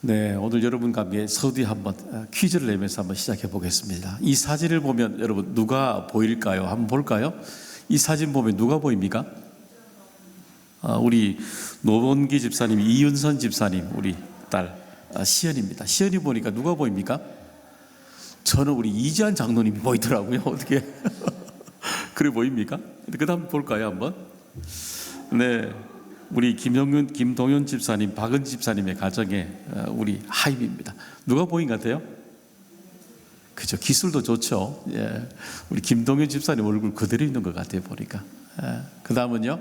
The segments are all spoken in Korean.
네, 오늘 여러분과 함께 서두에 한번 퀴즈를 내면서 한번 시작해 보겠습니다. 이 사진을 보면 여러분 누가 보일까요? 한번 볼까요? 이 사진 보면 누가 보입니까? 우리 노원기 집사님, 이윤선 집사님, 우리 딸 시연입니다. 시연이 보니까 누가 보입니까? 저는 우리 이지한 장로님이 보이더라고요. 어떻게 그래 보입니까? 그 다음 볼까요 한번? 네, 우리 김동현 집사님, 박은 집사님의 가정에 우리 하임입니다. 누가 보인 것 같아요? 그죠? 기술도 좋죠. 예, 우리 김동현 집사님 얼굴 그대로 있는 것 같아요 보니까. 그 다음은요?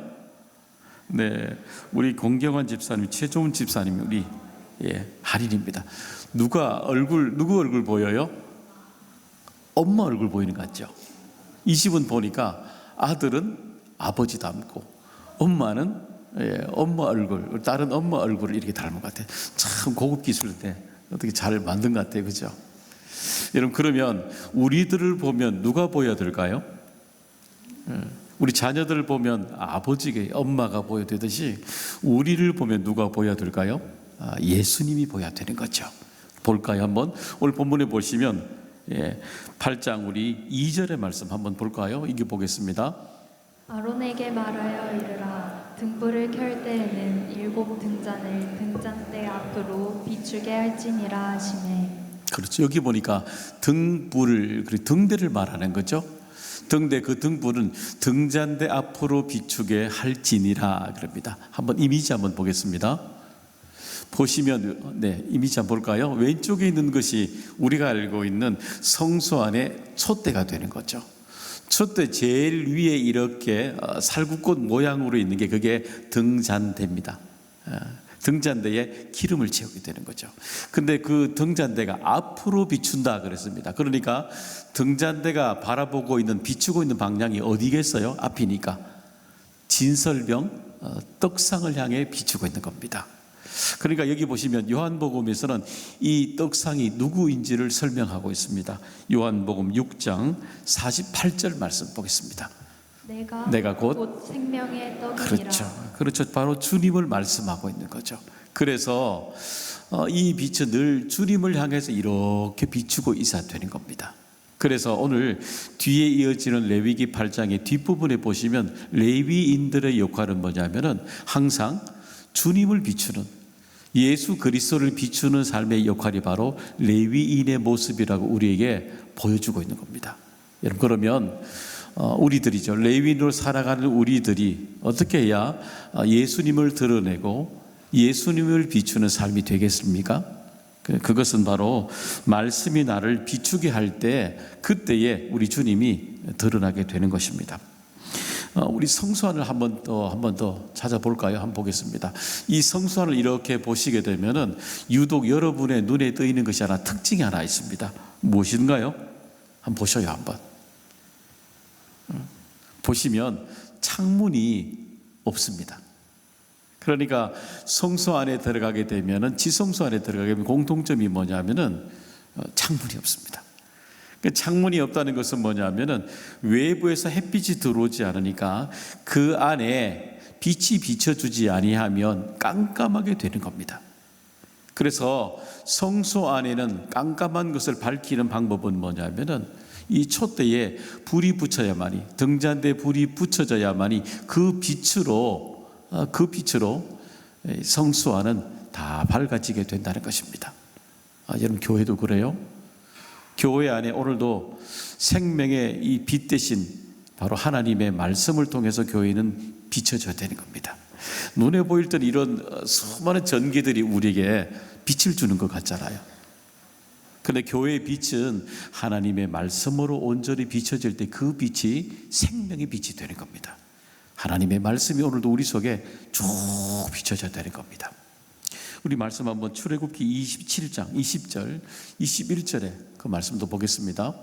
네, 우리 공경환 집사님, 최종훈 집사님, 우리 할인입니다. 누구 얼굴 보여요? 엄마 얼굴 보이는 것 같죠? 이 집은 보니까 아들은 아버지 닮고 엄마는 엄마 얼굴, 다른 엄마 얼굴을 이렇게 닮은 것 같아요. 참 고급 기술인데 어떻게 잘 만든 것 같아요, 그죠? 여러분, 그러면 우리들을 보면 누가 보여야 될까요? 우리 자녀들을 보면 아버지가, 엄마가 보여야 되듯이 우리를 보면 누가 보여야 될까요? 예수님이 보여야 되는 거죠. 볼까요 한번? 오늘 본문에 보시면 8장 우리 2절의 말씀 한번 볼까요? 이겨 보겠습니다. 아론에게 말하여 이르라. 등불을 켤 때에는 7 등잔을 등잔대 앞으로 비추게 할지니라 하시매. 그렇죠. 여기 보니까 등불을, 등대를 말하는 거죠. 등대, 그 등불은 등잔대 앞으로 비추게 할지니라 그럽니다. 한번 이미지 한번 보겠습니다. 보시면 이미지 한번 볼까요? 왼쪽에 있는 것이 우리가 알고 있는 성소 안에 촛대가 되는 거죠. 촛대 제일 위에 이렇게 살구꽃 모양으로 있는 게 그게 등잔대입니다. 등잔대에 기름을 채우게 되는 거죠. 근데 그 등잔대가 앞으로 비춘다 그랬습니다. 그러니까 등잔대가 바라보고 있는, 비추고 있는 방향이 어디겠어요? 앞이니까 진설병 떡상을 향해 비추고 있는 겁니다. 그러니까 여기 보시면 요한복음에서는 이 떡상이 누구인지를 설명하고 있습니다. 요한복음 6장 48절 말씀 보겠습니다. 내가 곧 생명의 떡이니라. 그렇죠. 바로 주님을 말씀하고 있는 거죠. 그래서 이 빛은 늘 주님을 향해서 이렇게 비추고 있어야 되는 겁니다. 그래서 오늘 뒤에 이어지는 레위기 8장의 뒷부분에 보시면 레위인들의 역할은 뭐냐면은 항상 주님을 비추는, 예수 그리스도를 비추는 삶의 역할이 바로 레위인의 모습이라고 우리에게 보여주고 있는 겁니다. 여러분, 그러면 우리들이죠. 레위인으로 살아가는 우리들이 어떻게 해야 예수님을 드러내고 예수님을 비추는 삶이 되겠습니까? 그것은 바로 말씀이 나를 비추게 할 때, 그때에 우리 주님이 드러나게 되는 것입니다. 우리 성수안을 한 번 더 찾아볼까요? 한번 보겠습니다. 이 성수안을 이렇게 보시게 되면은 유독 여러분의 눈에 뜨이는 것이 특징이 하나 있습니다. 무엇인가요? 한번 보셔요. 한번 보시면 창문이 없습니다. 그러니까 성소 안에 들어가게 되면은, 지성소 안에 들어가게 되면 공통점이 뭐냐면은 창문이 없습니다. 창문이 없다는 것은 뭐냐면은 외부에서 햇빛이 들어오지 않으니까 그 안에 빛이 비춰주지 아니하면 깜깜하게 되는 겁니다. 그래서 성소 안에는 깜깜한 것을 밝히는 방법은 뭐냐면은 이 촛대에 불이 붙여야만이, 등잔대에 불이 붙여져야만이 그 빛으로 성소 안은 다 밝아지게 된다는 것입니다. 여러분, 교회도 그래요? 교회 안에 오늘도 생명의 이 빛 대신 바로 하나님의 말씀을 통해서 교회는 비춰져야 되는 겁니다. 눈에 보일 때는 이런 수많은 전기들이 우리에게 빛을 주는 것 같잖아요. 그런데 교회의 빛은 하나님의 말씀으로 온전히 비춰질 때 그 빛이 생명의 빛이 되는 겁니다. 하나님의 말씀이 오늘도 우리 속에 쭉 비춰져야 되는 겁니다. 우리 말씀 한번 출애굽기 27장 20절 21절에 그 말씀도 보겠습니다.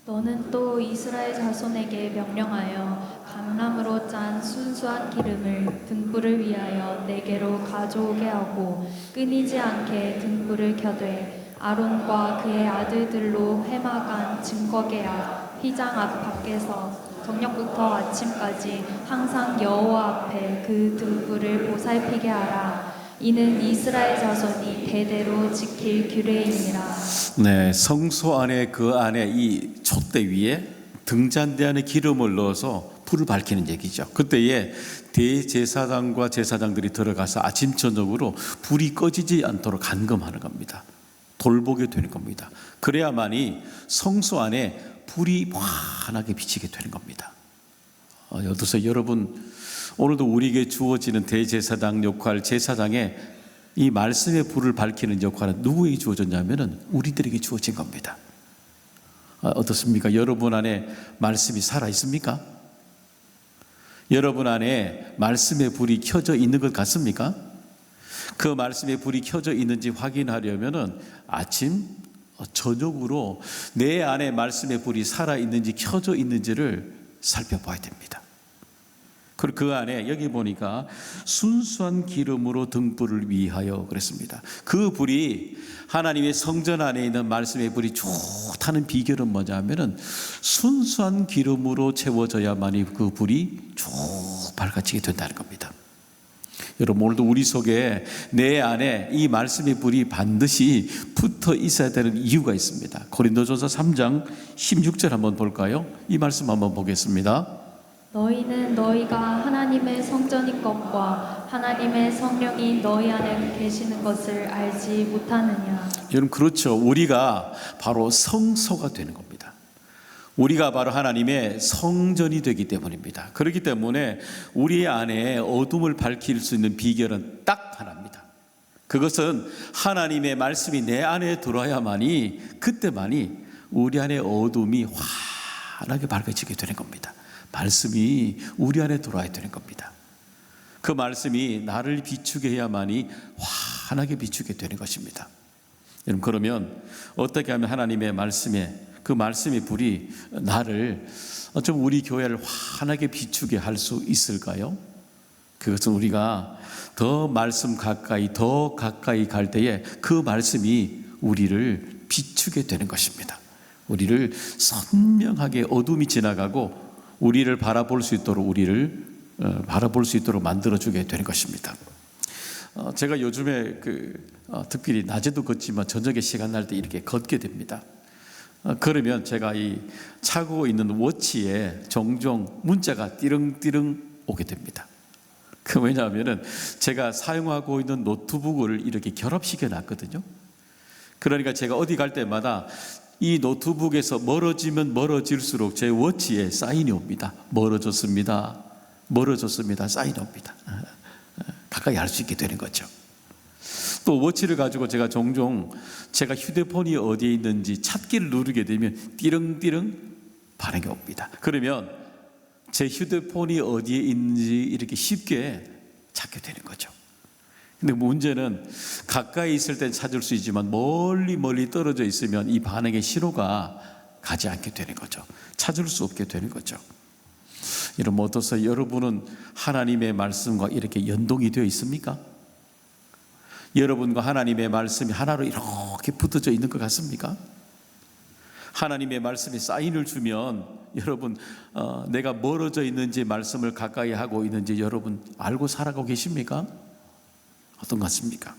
너는 또 이스라엘 자손에게 명령하여 감람으로 짠 순수한 기름을 등불을 위하여 내게로 가져오게 하고 끊이지 않게 등불을 켜되 아론과 그의 아들들로 회막안 증거계 앞 휘장 앞 밖에서 저녁부터 아침까지 항상 여호와 앞에 그 등불을 보살피게 하라. 이는 이스라엘 자손이 대대로 지킬 규례이니라. 네, 성소 안에 그 안에 이 촛대 위에 등잔대 안에 기름을 넣어서 불을 밝히는 얘기죠. 그때에 대제사장과 제사장들이 들어가서 아침 저녁으로 불이 꺼지지 않도록 감금하는 겁니다. 돌보게 되는 겁니다. 그래야만이 성소 안에 불이 환하게 비치게 되는 겁니다. 여기서 여러분, 오늘도 우리에게 주어지는 대제사장 역할, 제사장의 이 말씀의 불을 밝히는 역할은 누구에게 주어졌냐면은 우리들에게 주어진 겁니다. 어떻습니까? 여러분 안에 말씀이 살아 있습니까? 여러분 안에 말씀의 불이 켜져 있는 것 같습니까? 그 말씀의 불이 켜져 있는지 확인하려면은 아침, 저녁으로 내 안에 말씀의 불이 살아 있는지 켜져 있는지를 살펴봐야 됩니다. 그리고 그 안에 여기 보니까 순수한 기름으로 등불을 위하여 그랬습니다. 그 불이 하나님의 성전 안에 있는 말씀의 불이 좋다는 비결은 뭐냐면은 순수한 기름으로 채워져야만이 그 불이 쭉 밝아지게 된다는 겁니다. 여러분, 오늘도 우리 속에 내 안에 이 말씀의 불이 반드시 붙어 있어야 되는 이유가 있습니다. 고린도전서 3장 16절 한번 볼까요? 이 말씀 한번 보겠습니다. 너희는 너희가 하나님의 성전인 것과 하나님의 성령이 너희 안에 계시는 것을 알지 못하느냐. 여러분, 그렇죠. 우리가 바로 성소가 되는 겁니다. 우리가 바로 하나님의 성전이 되기 때문입니다. 그렇기 때문에 우리 안에 어둠을 밝힐 수 있는 비결은 딱 하나입니다. 그것은 하나님의 말씀이 내 안에 들어와야만이, 그때만이 우리 안에 어둠이 환하게 밝아지게 되는 겁니다. 말씀이 우리 안에 들어와야 되는 겁니다. 그 말씀이 나를 비추게 해야만이 환하게 비추게 되는 것입니다. 여러분, 그러면 어떻게 하면 하나님의 말씀에 그 말씀의 불이 나를 좀 우리 교회를 환하게 비추게 할 수 있을까요? 그것은 우리가 더 말씀 가까이, 더 가까이 갈 때에 그 말씀이 우리를 비추게 되는 것입니다. 우리를 선명하게 어둠이 지나가고 우리를 바라볼 수 있도록 바라볼 수 있도록 만들어주게 되는 것입니다. 제가 요즘에 특별히 낮에도 걷지만 저녁에 시간 날 때 이렇게 걷게 됩니다. 그러면 제가 이 차고 있는 워치에 종종 문자가 띠릉띠릉 오게 됩니다. 왜냐하면은 제가 사용하고 있는 노트북을 이렇게 결합시켜 놨거든요. 그러니까 제가 어디 갈 때마다 이 노트북에서 멀어지면 멀어질수록 제 워치에 사인이 옵니다. 멀어졌습니다. 사인이 옵니다. 가까이 할 수 있게 되는 거죠. 또 워치를 가지고 제가 종종 제가 휴대폰이 어디에 있는지 찾기를 누르게 되면 띠릉띠릉 반응이 옵니다. 그러면 제 휴대폰이 어디에 있는지 이렇게 쉽게 찾게 되는 거죠. 근데 문제는 가까이 있을 땐 찾을 수 있지만 멀리 떨어져 있으면 이 반응의 신호가 가지 않게 되는 거죠. 찾을 수 없게 되는 거죠. 여러분, 어떠세요? 여러분은 하나님의 말씀과 이렇게 연동이 되어 있습니까? 여러분과 하나님의 말씀이 하나로 이렇게 붙어져 있는 것 같습니까? 하나님의 말씀에 사인을 주면 여러분, 내가 멀어져 있는지 말씀을 가까이 하고 있는지 여러분 알고 살아가고 계십니까? 어떤 것 같습니까?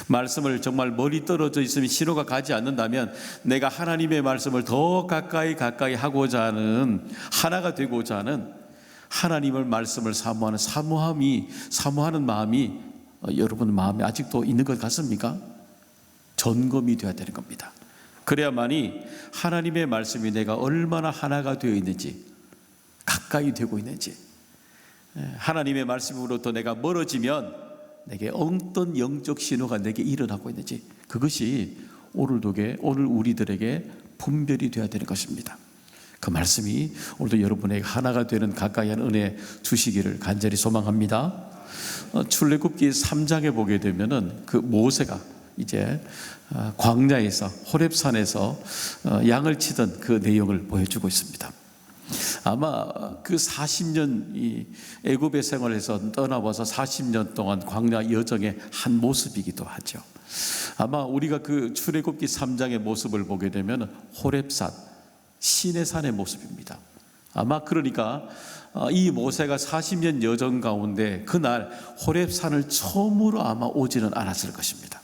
말씀을 정말 멀리 떨어져 있으면 신호가 가지 않는다면 내가 하나님의 말씀을 더 가까이 하고자 하는, 하나가 되고자 하는 하나님의 말씀을 사모하는 마음이 여러분 마음에 아직도 있는 것 같습니까? 점검이 되어야 되는 겁니다. 그래야만이 하나님의 말씀이 내가 얼마나 하나가 되어 있는지, 가까이 되고 있는지, 하나님의 말씀으로부터 내가 멀어지면 내게 어떤 영적 신호가 내게 일어나고 있는지, 그것이 오늘 우리들에게 분별이 되어야 되는 것입니다. 그 말씀이 오늘도 여러분에게 하나가 되는 가까이 하는 은혜 주시기를 간절히 소망합니다. 출애굽기 3장에 보게 되면은 그 모세가 이제 광야에서 호렙산에서 양을 치던 그 내용을 보여주고 있습니다. 아마 그 40년 이 애굽의 생활에서 떠나와서 40년 동안 광야 여정의 한 모습이기도 하죠. 아마 우리가 그 출애굽기 3장의 모습을 보게 되면 호렙산, 시내산의 모습입니다. 아마 그러니까 이 모세가 40년 여정 가운데 그날 호렙산을 처음으로 아마 오지는 않았을 것입니다.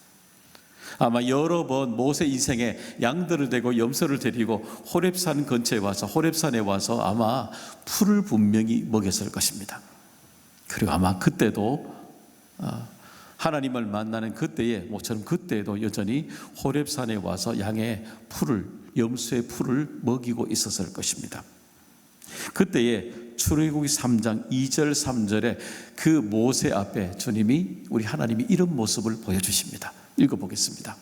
아마 여러 번 모세 인생에 양들을 대고 염소를 데리고 호렙산 근처에 와서 호렙산에 와서 아마 풀을 분명히 먹였을 것입니다. 그리고 아마 그때도 하나님을 만나는 그때에 모처럼 그때도 여전히 호렙산에 와서 양의 풀을 염소의 풀을 먹이고 있었을 것입니다. 그때에 출애굽기 3장 2절 3절에 그 모세 앞에 주님이 우리 하나님이 이런 모습을 보여주십니다. 읽어보겠습니다.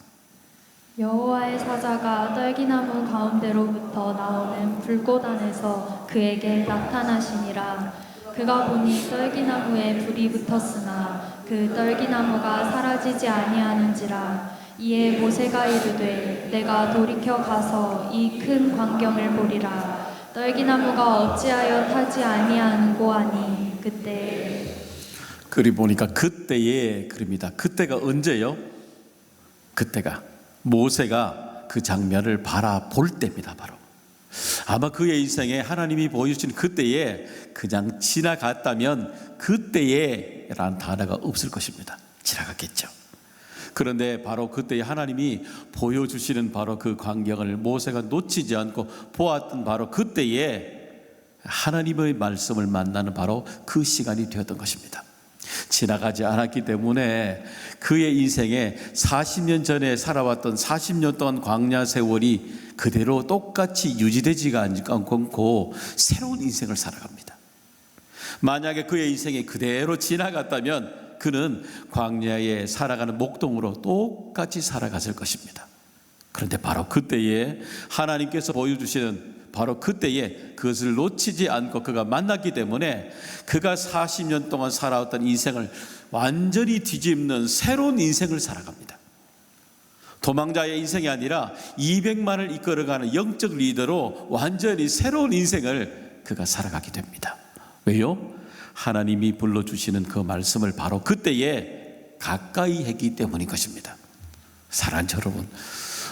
여호와의 사자가 떨기나무 가운데로부터 나오는 불꽃 안에서 그에게 나타나시니라. 그가 보니 떨기나무에 불이 붙었으나 그 떨기나무가 사라지지 아니하는지라. 이에 모세가 이르되 내가 돌이켜 가서 이 큰 광경을 보리라. 떨기나무가 어찌하여 타지 아니하는고 하니 그때. 그리 보니까 그때에 그럽니다. 그때가 언제요? 그때가 모세가 그 장면을 바라볼 때입니다. 바로 아마 그의 인생에 하나님이 보여주신 그때에 그냥 지나갔다면 그때에 라는 단어가 없을 것입니다. 지나갔겠죠. 그런데 바로 그때에 하나님이 보여주시는 바로 그 광경을 모세가 놓치지 않고 보았던 바로 그때에 하나님의 말씀을 만나는 바로 그 시간이 되었던 것입니다. 지나가지 않았기 때문에 그의 인생에 40년 전에 살아왔던 40년 동안 광야 세월이 그대로 똑같이 유지되지가 않고 새로운 인생을 살아갑니다. 만약에 그의 인생이 그대로 지나갔다면 그는 광야에 살아가는 목동으로 똑같이 살아갔을 것입니다. 그런데 바로 그때에 하나님께서 보여주시는 바로 그때에 그것을 놓치지 않고 그가 만났기 때문에 그가 40년 동안 살아왔던 인생을 완전히 뒤집는 새로운 인생을 살아갑니다. 도망자의 인생이 아니라 200만을 이끌어가는 영적 리더로 완전히 새로운 인생을 그가 살아가게 됩니다. 왜요? 하나님이 불러주시는 그 말씀을 바로 그때에 가까이 했기 때문인 것입니다. 사랑하는 여러분,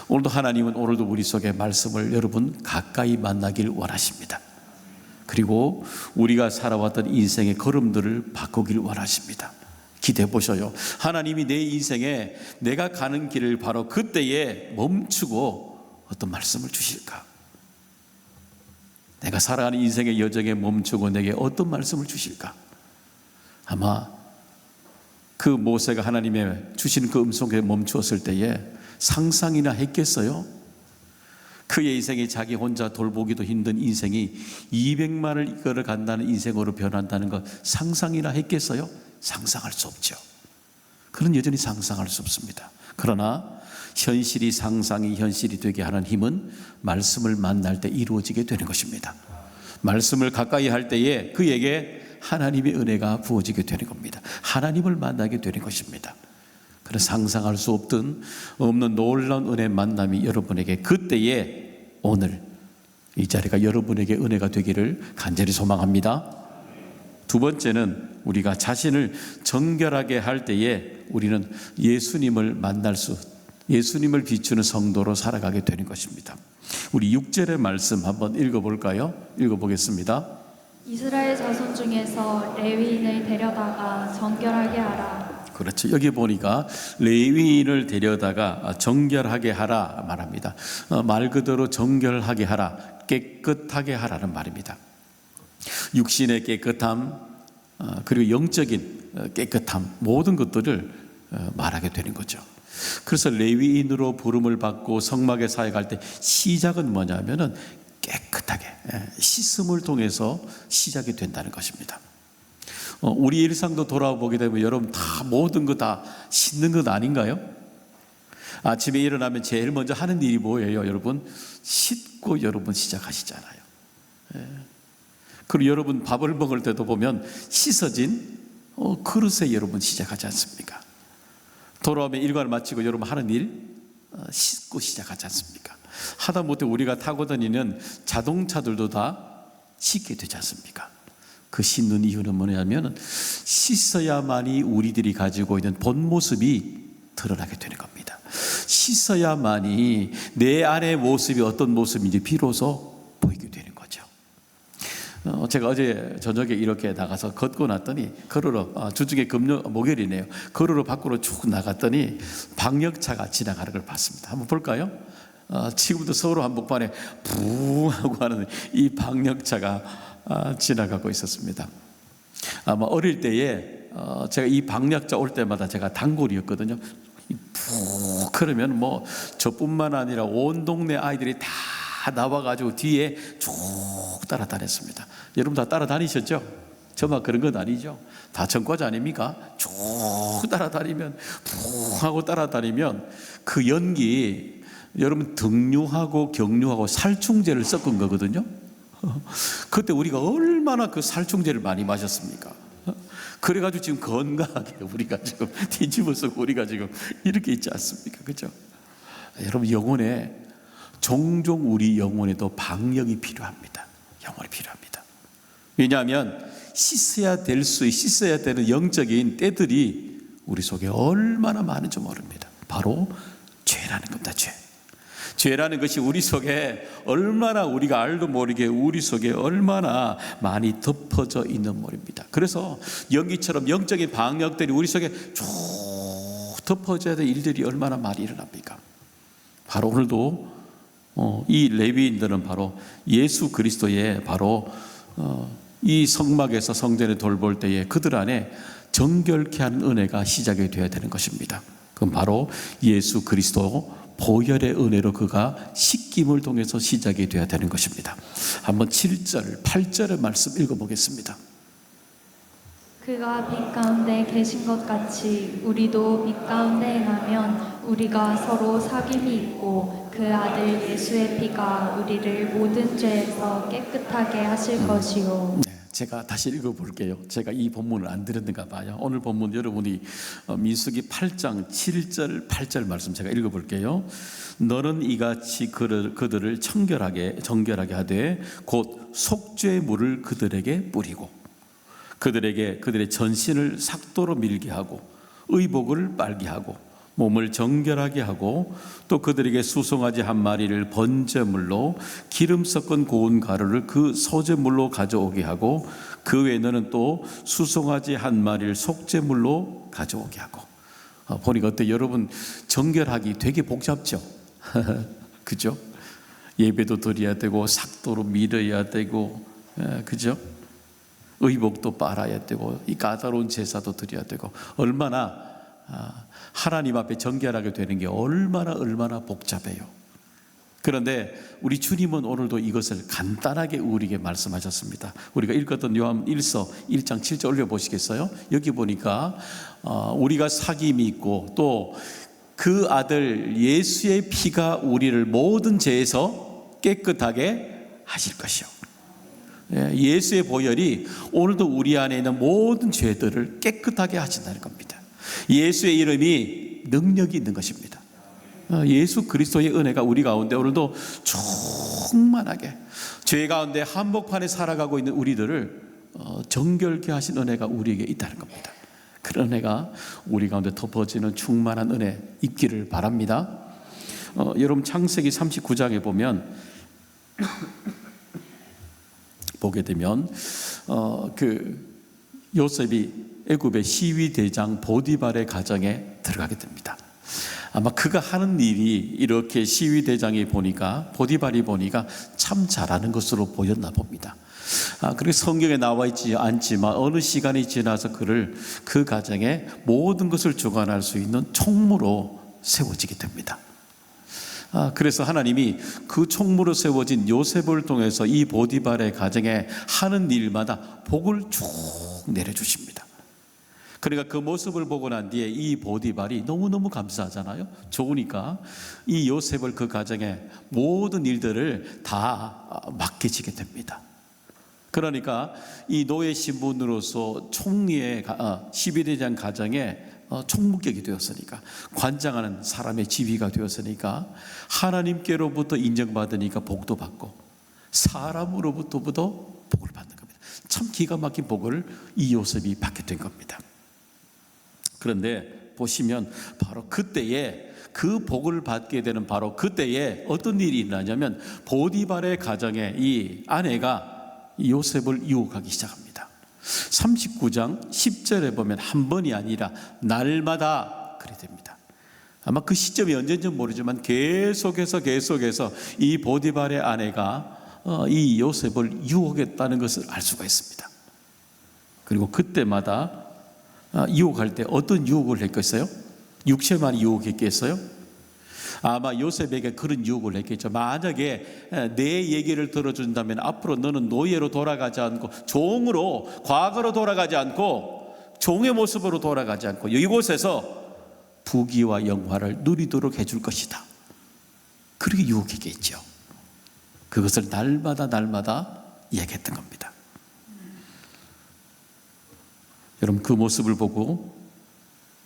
오늘도 하나님은 오늘도 우리 속에 말씀을 여러분 가까이 만나길 원하십니다. 그리고 우리가 살아왔던 인생의 걸음들을 바꾸길 원하십니다. 기대해 보셔요. 하나님이 내 인생에 내가 가는 길을 바로 그때에 멈추고 어떤 말씀을 주실까? 내가 살아가는 인생의 여정에 멈추고 내게 어떤 말씀을 주실까? 아마 그 모세가 하나님의 주신 그 음성에 멈추었을 때에 상상이나 했겠어요? 그의 인생이 자기 혼자 돌보기도 힘든 인생이 200만을 이끌어 간다는 인생으로 변한다는 것 상상이나 했겠어요? 상상할 수 없죠. 그는 여전히 상상할 수 없습니다. 그러나 현실이 상상이 현실이 되게 하는 힘은 말씀을 만날 때 이루어지게 되는 것입니다. 말씀을 가까이 할 때에 그에게 하나님의 은혜가 부어지게 되는 겁니다. 하나님을 만나게 되는 것입니다. 그래서 상상할 수 없는 놀라운 은혜 만남이 여러분에게 그때에 오늘 이 자리가 여러분에게 은혜가 되기를 간절히 소망합니다. 두 번째는 우리가 자신을 정결하게 할 때에 우리는 예수님을 예수님을 비추는 성도로 살아가게 되는 것입니다. 우리 6절의 말씀 한번 읽어볼까요? 읽어보겠습니다. 이스라엘 자손 중에서 레위인을 데려다가 정결하게 하라. 그렇죠. 여기 보니까 레위인을 데려다가 정결하게 하라 말합니다. 말 그대로 정결하게 하라, 깨끗하게 하라는 말입니다. 육신의 깨끗함 그리고 영적인 깨끗함 모든 것들을 말하게 되는 거죠. 그래서 레위인으로 부름을 받고 성막에 사역할 때 시작은 뭐냐면은 깨끗하게 씻음을 통해서 시작이 된다는 것입니다. 우리 일상도 돌아보게 되면 여러분 다 모든 거 다 씻는 것 아닌가요? 아침에 일어나면 제일 먼저 하는 일이 뭐예요? 여러분 씻고 여러분 시작하시잖아요. 그리고 여러분 밥을 먹을 때도 보면 씻어진 그릇에 여러분 시작하지 않습니까? 돌아오면 일과를 마치고 여러분 하는 일 씻고 시작하지 않습니까? 하다못해 우리가 타고 다니는 자동차들도 다 씻게 되지 않습니까? 그 씻는 이유는 뭐냐면 씻어야만이 우리들이 가지고 있는 본 모습이 드러나게 되는 겁니다. 씻어야만이 내 안의 모습이 어떤 모습인지 비로소 보이게 되는 거죠. 제가 어제 저녁에 이렇게 나가서 걷고 났더니 걸으러 주중에 목요일이네요. 걸으러 밖으로 쭉 나갔더니 방역차가 지나가는 걸 봤습니다. 한번 볼까요? 지금부터 서울 한복판에 붕 하고 하는 이 방역차가 지나가고 있었습니다. 아마 어릴 때에 제가 이 방역차 올 때마다 제가 단골이었거든요. 푹 그러면 뭐 저뿐만 아니라 온 동네 아이들이 다 나와가지고 뒤에 쭉 따라다녔습니다. 여러분 다 따라다니셨죠? 저만 그런 건 아니죠. 다 전과자 아닙니까? 쭉 따라다니면 푹 하고 따라다니면 그 연기, 여러분 등류하고 경류하고 살충제를 섞은 거거든요. 그때 우리가 얼마나 그 살충제를 많이 마셨습니까? 그래가지고 지금 건강하게 우리가 지금 뒤집어서 우리가 지금 이렇게 있지 않습니까? 그죠? 여러분 영혼에 종종 우리 영혼에도 방역이 필요합니다. 영혼이 필요합니다. 왜냐하면 씻어야 되는 영적인 때들이 우리 속에 얼마나 많은지 모릅니다. 바로 죄라는 겁니다. 죄라는 것이 우리 속에 얼마나 우리가 알도 모르게 우리 속에 얼마나 많이 덮어져 있는 모릅니다. 그래서 연기처럼 영적인 방역들이 우리 속에 쭉 덮어져야 될 일들이 얼마나 많이 일어납니까? 바로 오늘도 이 레위인들은 바로 예수 그리스도의 바로 이 성막에서 성전에 돌볼 때에 그들 안에 정결케 하는 은혜가 시작이 되어야 되는 것입니다. 그럼 바로 예수 그리스도 보혈의 은혜로 그가 씻김을 통해서 시작이 되어야 되는 것입니다. 한번 7절, 8절의 말씀 읽어보겠습니다. 그가 빛 가운데 계신 것 같이 우리도 빛 가운데 행하면 우리가 서로 사귐이 있고 그 아들 예수의 피가 우리를 모든 죄에서 깨끗하게 하실 것이요. 제가 다시 읽어볼게요. 제가 이 본문을 안 들었는가 봐요. 오늘 본문 여러분이 민수기 8장 7절 8절 말씀 제가 읽어볼게요. 너는 이같이 그들을 정결하게 하되 곧 속죄물을 그들에게 뿌리고 그들의 전신을 삭도로 밀게 하고 의복을 빨게 하고 몸을 정결하게 하고 또 그들에게 수송아지 한 마리를 번제물로 기름 섞은 고운 가루를 그 소제물로 가져오게 하고 그 외에 너는 또 수송아지 한 마리를 속제물로 가져오게 하고. 보니까 어때 여러분, 정결하기 되게 복잡죠. 그죠? 예배도 드려야 되고 삭도로 밀어야 되고, 그죠? 의복도 빨아야 되고 이 까다로운 제사도 드려야 되고 얼마나 하나님 앞에 정결하게 되는 게 얼마나 복잡해요. 그런데 우리 주님은 오늘도 이것을 간단하게 우리에게 말씀하셨습니다. 우리가 읽었던 요한 1서 1장 7절 올려보시겠어요? 여기 보니까 우리가 사귐이 있고 또 그 아들 예수의 피가 우리를 모든 죄에서 깨끗하게 하실 것이요. 예수의 보혈이 오늘도 우리 안에 있는 모든 죄들을 깨끗하게 하신다는 겁니다. 예수의 이름이 능력이 있는 것입니다. 예수 그리스도의 은혜가 우리 가운데 오늘도 충만하게 죄 가운데 한복판에 살아가고 있는 우리들을 정결케 하신 은혜가 우리에게 있다는 겁니다. 그런 은혜가 우리 가운데 덮어지는 충만한 은혜 있기를 바랍니다. 여러분 창세기 39장에 보게 되면 그 요셉이 애굽의 시위대장 보디발의 가정에 들어가게 됩니다. 아마 그가 하는 일이 이렇게 시위대장이 보디발이 보니까 참 잘하는 것으로 보였나 봅니다. 그리고 성경에 나와 있지 않지만 어느 시간이 지나서 그를 그 가정에 모든 것을 주관할 수 있는 총무로 세워지게 됩니다. 그래서 하나님이 그 총무로 세워진 요셉을 통해서 이 보디발의 가정에 하는 일마다 복을 쭉 내려주십니다. 그러니까 그 모습을 보고 난 뒤에 이 보디발이 너무너무 감사하잖아요. 좋으니까 이 요셉을 그 가정에 모든 일들을 다 맡기시게 됩니다. 그러니까 이 노예 신분으로서 총리의 시비대장 가정에 총무격이 되었으니까 관장하는 사람의 지위가 되었으니까 하나님께로부터 인정받으니까 복도 받고 사람으로부터도 복을 받는 겁니다. 참 기가 막힌 복을 이 요셉이 받게 된 겁니다. 그런데 보시면 바로 그때에 그 복을 받게 되는 바로 그때에 어떤 일이 일어나냐면 보디발의 가정에 이 아내가 요셉을 유혹하기 시작합니다. 39장 10절에 보면 한 번이 아니라 날마다 그래 됩니다. 아마 그 시점이 언제인지 모르지만 계속해서 이 보디발의 아내가 이 요셉을 유혹했다는 것을 알 수가 있습니다. 그리고 그때마다 유혹할 때 어떤 유혹을 했겠어요? 육체만 유혹했겠어요? 아마 요셉에게 그런 유혹을 했겠죠. 만약에 내 얘기를 들어준다면 앞으로 너는 노예로 돌아가지 않고 종으로, 과거로 돌아가지 않고 종의 모습으로 돌아가지 않고 이곳에서 부귀와 영화를 누리도록 해줄 것이다. 그렇게 유혹했겠죠. 그것을 날마다 얘기했던 겁니다. 여러분, 그 모습을 보고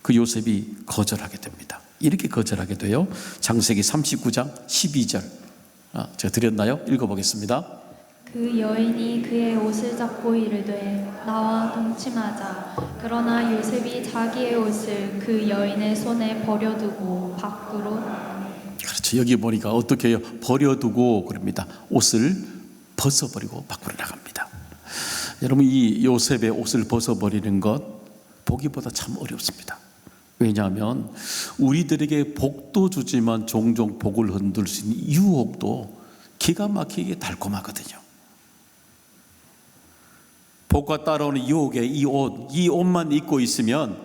그 요셉이 거절하게 됩니다. 이렇게 거절하게 돼요. 창세기 39장 12절. 제가 드렸나요? 읽어보겠습니다. 그 여인이 그의 옷을 잡고 이르되 나와 동침하자. 그러나 요셉이 자기의 옷을 그 여인의 손에 버려두고 밖으로. 그렇죠. 여기 보니까 어떻게 해요? 버려두고 그럽니다. 옷을 벗어버리고 밖으로 나갑니다. 여러분, 이 요셉의 옷을 벗어버리는 것 보기보다 참 어렵습니다. 왜냐하면 우리들에게 복도 주지만 종종 복을 흔들 수 있는 유혹도 기가 막히게 달콤하거든요. 복과 따라오는 유혹에 이 옷만 입고 있으면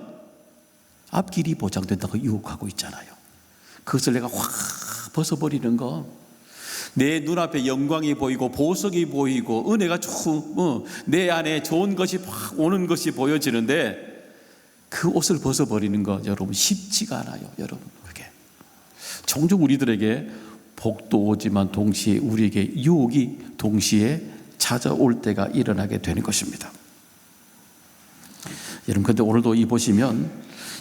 앞길이 보장된다고 유혹하고 있잖아요. 그것을 내가 확 벗어버리는 거, 내 눈앞에 영광이 보이고 보석이 보이고 은혜가 쭉 내 안에 좋은 것이 확 오는 것이 보여지는데 그 옷을 벗어버리는 거 여러분 쉽지가 않아요. 여러분, 그게 종종 우리들에게 복도 오지만 동시에 우리에게 유혹이 동시에 찾아올 때가 일어나게 되는 것입니다. 여러분, 근데 오늘도 이 보시면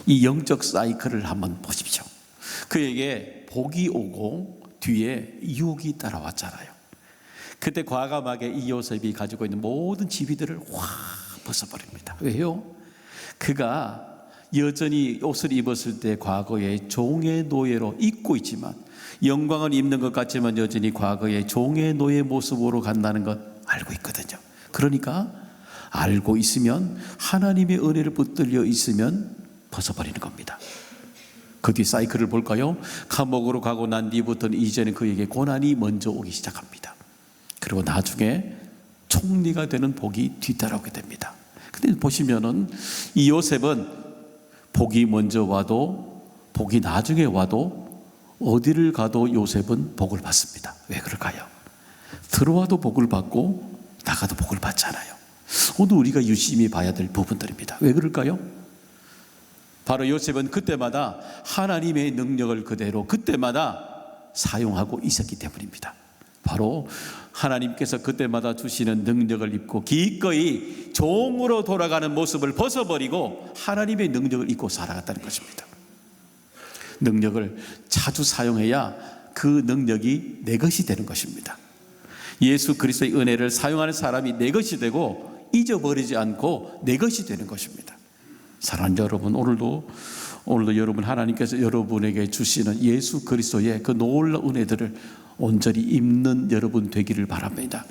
이 영적 사이클을 한번 보십시오. 그에게 복이 오고 뒤에 유혹이 따라왔잖아요. 그때 과감하게 이 요셉이 가지고 있는 모든 지위들을 확 벗어버립니다. 왜요? 그가 여전히 옷을 입었을 때 과거의 종의 노예로 입고 있지만 영광을 입는 것 같지만 여전히 과거의 종의 노예 모습으로 간다는 것 알고 있거든요. 그러니까 알고 있으면, 하나님의 은혜를 붙들려 있으면 벗어버리는 겁니다. 그 뒤 사이클을 볼까요? 감옥으로 가고 난 뒤부터는 이제는 그에게 고난이 먼저 오기 시작합니다. 그리고 나중에 총리가 되는 복이 뒤따라오게 됩니다. 근데 보시면은 이 요셉은 복이 먼저 와도 복이 나중에 와도 어디를 가도 요셉은 복을 받습니다. 왜 그럴까요? 들어와도 복을 받고 나가도 복을 받잖아요. 오늘 우리가 유심히 봐야 될 부분들입니다. 왜 그럴까요? 바로 요셉은 그때마다 하나님의 능력을 그대로 그때마다 사용하고 있었기 때문입니다. 바로 하나님께서 그때마다 주시는 능력을 입고 기꺼이 종으로 돌아가는 모습을 벗어버리고 하나님의 능력을 입고 살아갔다는 것입니다. 능력을 자주 사용해야 그 능력이 내 것이 되는 것입니다. 예수 그리스도의 은혜를 사용하는 사람이 내 것이 되고 잊어버리지 않고 내 것이 되는 것입니다. 사랑하는 여러분, 오늘도 여러분, 하나님께서 여러분에게 주시는 예수 그리스도의 그 놀라운 은혜들을 온전히 입는 여러분 되기를 바랍니다.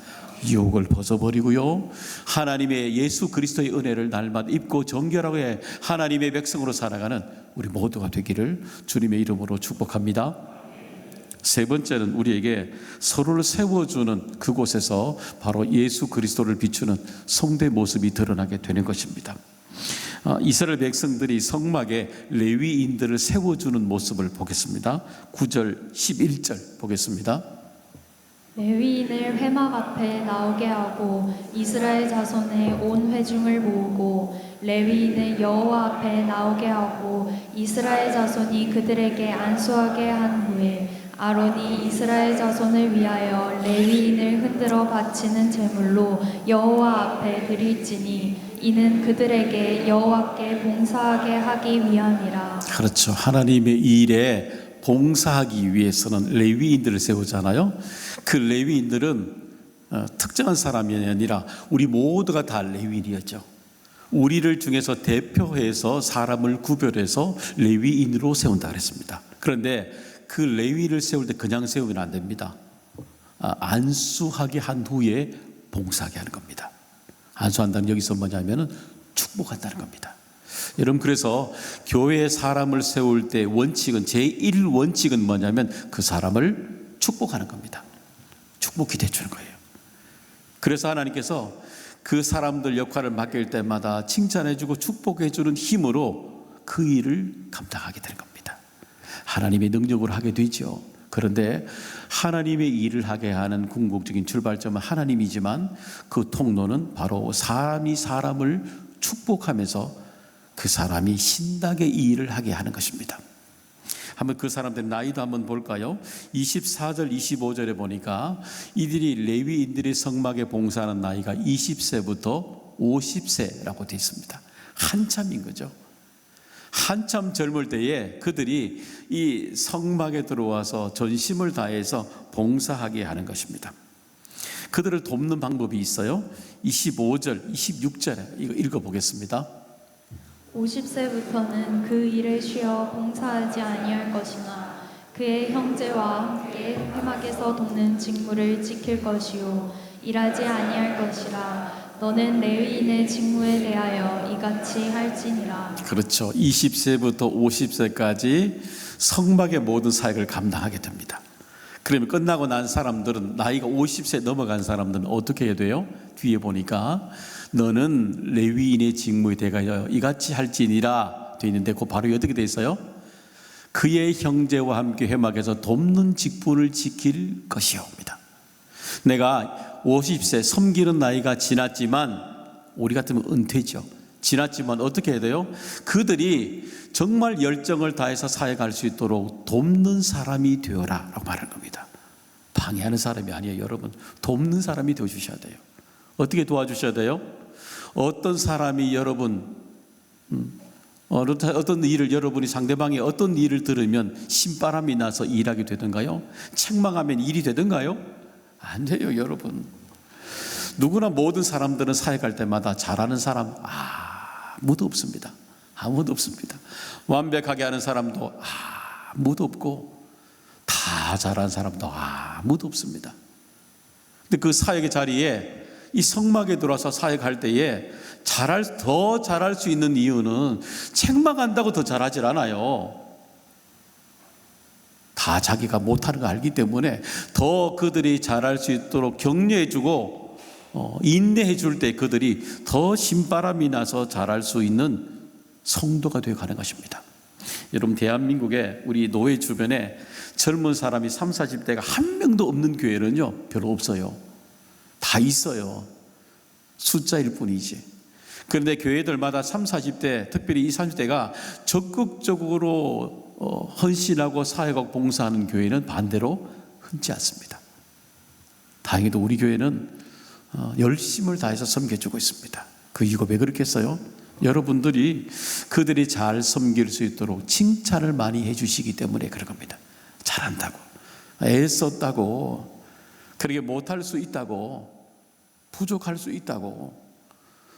유혹을 벗어버리고요, 하나님의 예수 그리스도의 은혜를 날마다 입고 정결하게 하나님의 백성으로 살아가는 우리 모두가 되기를 주님의 이름으로 축복합니다. 세 번째는 우리에게 서로를 세워주는 그곳에서 바로 예수 그리스도를 비추는 성도의 모습이 드러나게 되는 것입니다. 이스라엘 백성들이 성막에 레위인들을 세워주는 모습을 보겠습니다. 9절 11절 보겠습니다. 레위인을 회막 앞에 나오게 하고 이스라엘 자손의 온 회중을 모으고 레위인을 여호와 앞에 나오게 하고 이스라엘 자손이 그들에게 안수하게 한 후에 아론이 이스라엘 자손을 위하여 레위인을 흔들어 바치는 제물로 여호와 앞에 드릴지니 이는 그들에게 여호와께 봉사하게 하기 위함이라. 그렇죠. 하나님의 일에 봉사하기 위해서는 레위인들을 세우잖아요. 그 레위인들은 특정한 사람이 아니라 우리 모두가 다 레위인이었죠. 우리를 중에서 대표해서 사람을 구별해서 레위인으로 세운다 그랬습니다. 그런데 그 레위를 세울 때 그냥 세우면 안 됩니다. 안수하게 한 후에 봉사하게 하는 겁니다. 안수한다는 여기서 뭐냐면은 축복한다는 겁니다. 여러분, 그래서 교회에 사람을 세울 때 원칙은, 제1원칙은 뭐냐면 그 사람을 축복하는 겁니다. 축복 기대해 주는 거예요. 그래서 하나님께서 그 사람들 역할을 맡길 때마다 칭찬해 주고 축복해 주는 힘으로 그 일을 감당하게 되는 겁니다. 하나님의 능력으로 하게 되죠. 그런데 하나님의 일을 하게 하는 궁극적인 출발점은 하나님이지만 그 통로는 바로 사람이 사람을 축복하면서 그 사람이 신나게 이 일을 하게 하는 것입니다. 한번 그 사람들의 나이도 한번 볼까요? 24절 25절에 보니까 이들이 레위인들이 성막에 봉사하는 나이가 20세부터 50세라고 되어 있습니다. 한참인 거죠. 한참 젊을 때에 그들이 이 성막에 들어와서 전심을 다해서 봉사하게 하는 것입니다. 그들을 돕는 방법이 있어요. 25절, 26절에 이거 읽어보겠습니다. 50세부터는 그 일에 쉬어 봉사하지 아니할 것이나 그의 형제와 함께 회막에서 돕는 직무를 지킬 것이요 일하지 아니할 것이라. 너는 레위인의 직무에 대하여 이같이 할지니라. 그렇죠. 20세부터 50세까지 성막의 모든 사역을 감당하게 됩니다. 그러면 끝나고 난 사람들은, 나이가 50세 넘어간 사람들은 어떻게 해야 돼요? 뒤에 보니까 너는 레위인의 직무에 대하여 이같이 할지니라 되어 있는데, 그 바로 어떻게 되어 있어요? 그의 형제와 함께 회막에서 돕는 직분을 지킬 것이옵니다. 내가 50세 섬기는 나이가 지났지만, 우리 같으면 은퇴죠. 지났지만 어떻게 해야 돼요? 그들이 정말 열정을 다해서 사역할 수 있도록 돕는 사람이 되어라 라고 말하는 겁니다. 방해하는 사람이 아니에요. 여러분, 돕는 사람이 되어주셔야 돼요. 어떻게 도와주셔야 돼요? 어떤 사람이 여러분 어떤 일을, 여러분이 상대방이 어떤 일을 들으면 신바람이 나서 일하게 되던가요? 책망하면 일이 되던가요? 안 돼요. 여러분, 누구나 모든 사람들은 사역할 때마다 잘하는 사람 아무도 없습니다. 아무도 없습니다. 완벽하게 하는 사람도 아무도 없고, 다 잘하는 사람도 아무도 없습니다. 근데 그 사역의 자리에, 이 성막에 들어와서 사역할 때에 더 잘할 수 있는 이유는 책망한다고 더 잘하질 않아요. 다 자기가 못하는 거 알기 때문에 더 그들이 잘할 수 있도록 격려해주고 인내해줄 때 그들이 더 신바람이 나서 잘할 수 있는 성도가 되어 가는 것입니다. 여러분, 대한민국에 우리 노예 주변에 젊은 사람이 30, 40대가 한 명도 없는 교회는요 별로 없어요. 다 있어요. 숫자일 뿐이지. 그런데 교회들마다 30, 40대, 특별히 20, 30대가 적극적으로 헌신하고 사역하고 봉사하는 교회는 반대로 흔치 않습니다. 다행히도 우리 교회는 열심을 다해서 섬겨주고 있습니다. 그 이유가 왜 그렇겠어요? 여러분들이 그들이 잘 섬길 수 있도록 칭찬을 많이 해주시기 때문에 그런 겁니다. 잘한다고, 애썼다고, 그렇게 못할 수 있다고, 부족할 수 있다고,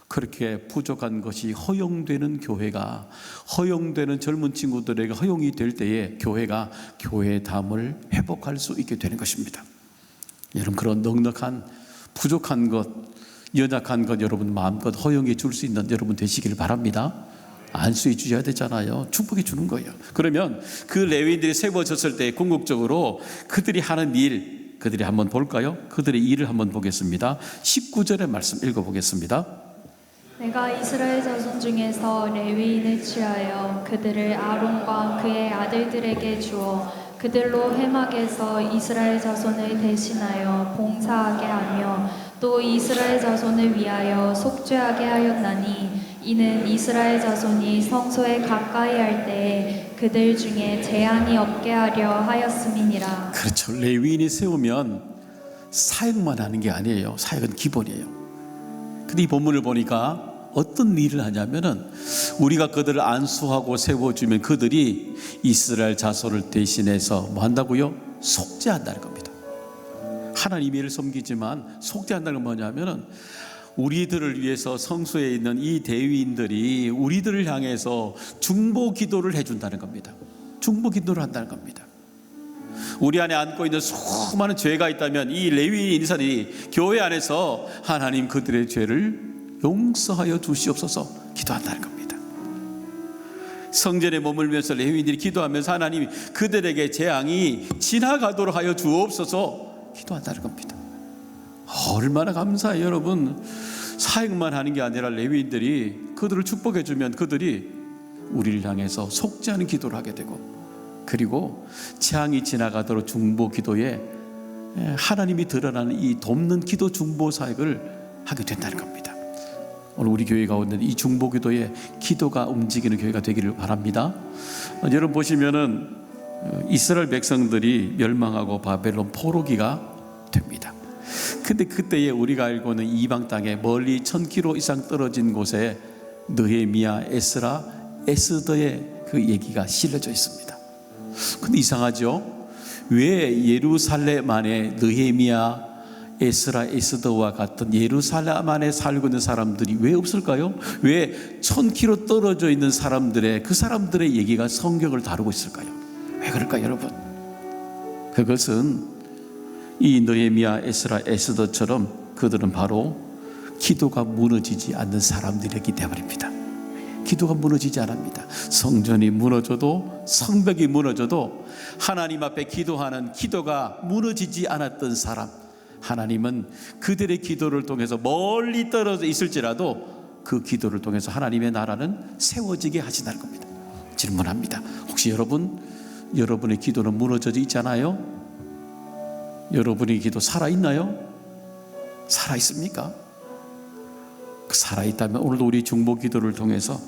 그렇게 부족한 것이 허용되는 교회가, 허용되는 젊은 친구들에게 허용이 될 때에 교회가 교회의 담을 회복할 수 있게 되는 것입니다. 여러분, 그런 넉넉한 부족한 것, 연약한 것 여러분 마음껏 허용해 줄 수 있는 여러분 되시기를 바랍니다. 안수해 주셔야 되잖아요. 축복해 주는 거예요. 그러면 그 레위인들이 세워졌을 때 궁극적으로 그들이 하는 일, 그들이 한번 볼까요? 그들의 일을 한번 보겠습니다. 19절의 말씀 읽어보겠습니다. 내가 이스라엘 자손 중에서 레위인을 취하여 그들을 아론과 그의 아들들에게 주어 그들로 회막에서 이스라엘 자손을 대신하여 봉사하게 하며 또 이스라엘 자손을 위하여 속죄하게 하였나니, 이는 이스라엘 자손이 성소에 가까이 할 때에 그들 중에 재앙이 없게 하려 하였음이니라. 그렇죠. 레위인이 세우면 사역만 하는 게 아니에요. 사역은 기본이에요. 근데 이 본문을 보니까 어떤 일을 하냐면은, 우리가 그들을 안수하고 세워주면 그들이 이스라엘 자손을 대신해서 뭐 한다고요? 속죄한다는 겁니다. 하나님의 일을 섬기지만 속죄한다는 건 뭐냐면은, 우리들을 위해서 성소에 있는 이 대위인들이 우리들을 향해서 중보 기도를 해준다는 겁니다. 중보 기도를 한다는 겁니다. 우리 안에 안고 있는 수많은 죄가 있다면 이 레위인 인사들이 교회 안에서 하나님 그들의 죄를 용서하여 주시옵소서 기도한다는 겁니다. 성전에 머물면서 레위인들이 기도하면서 하나님이 그들에게 재앙이 지나가도록 하여 주옵소서 기도한다는 겁니다. 얼마나 감사해요. 여러분, 사역만 하는 게 아니라 레위인들이 그들을 축복해 주면 그들이 우리를 향해서 속지 않은 기도를 하게 되고, 그리고 재앙이 지나가도록 중보 기도에 하나님이 드러나는 이 돕는 기도 중보 사역을 하게 된다는 겁니다. 오늘 우리 교회 가운데 이 중보 기도에 기도가 움직이는 교회가 되기를 바랍니다. 여러분 보시면은 이스라엘 백성들이 멸망하고 바벨론 포로기가 됩니다. 근데 그때에 우리가 알고는 이방 땅에 멀리 1000km 이상 떨어진 곳에 느헤미야, 에스라, 에스더의 그 얘기가 실려져 있습니다. 근데 이상하죠? 왜 예루살렘 안에 느헤미야, 에스라, 에스더와 같은 예루살렘 안에 살고 있는 사람들이 왜 없을까요? 왜 1000km 떨어져 있는 사람들의 그 사람들의 얘기가 성경을 다루고 있을까요? 왜 그럴까요, 여러분? 그것은 이 느헤미야, 에스라, 에스더처럼 그들은 바로 기도가 무너지지 않는 사람들이었기 때문입니다. 기도가 무너지지 않습니다. 성전이 무너져도, 성벽이 무너져도 하나님 앞에 기도하는 기도가 무너지지 않았던 사람, 하나님은 그들의 기도를 통해서 멀리 떨어져 있을지라도 그 기도를 통해서 하나님의 나라는 세워지게 하신다는 겁니다. 질문합니다. 혹시 여러분의 기도는 무너져 있잖아요? 여러분의 기도 살아있나요? 살아있습니까? 살아있다면 오늘도 우리 중보 기도를 통해서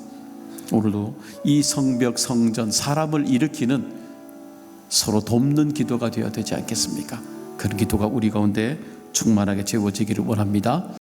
오늘도 이 성벽, 성전, 사람을 일으키는 서로 돕는 기도가 되어야 되지 않겠습니까? 그런 기도가 우리 가운데 충만하게 채워지기를 원합니다.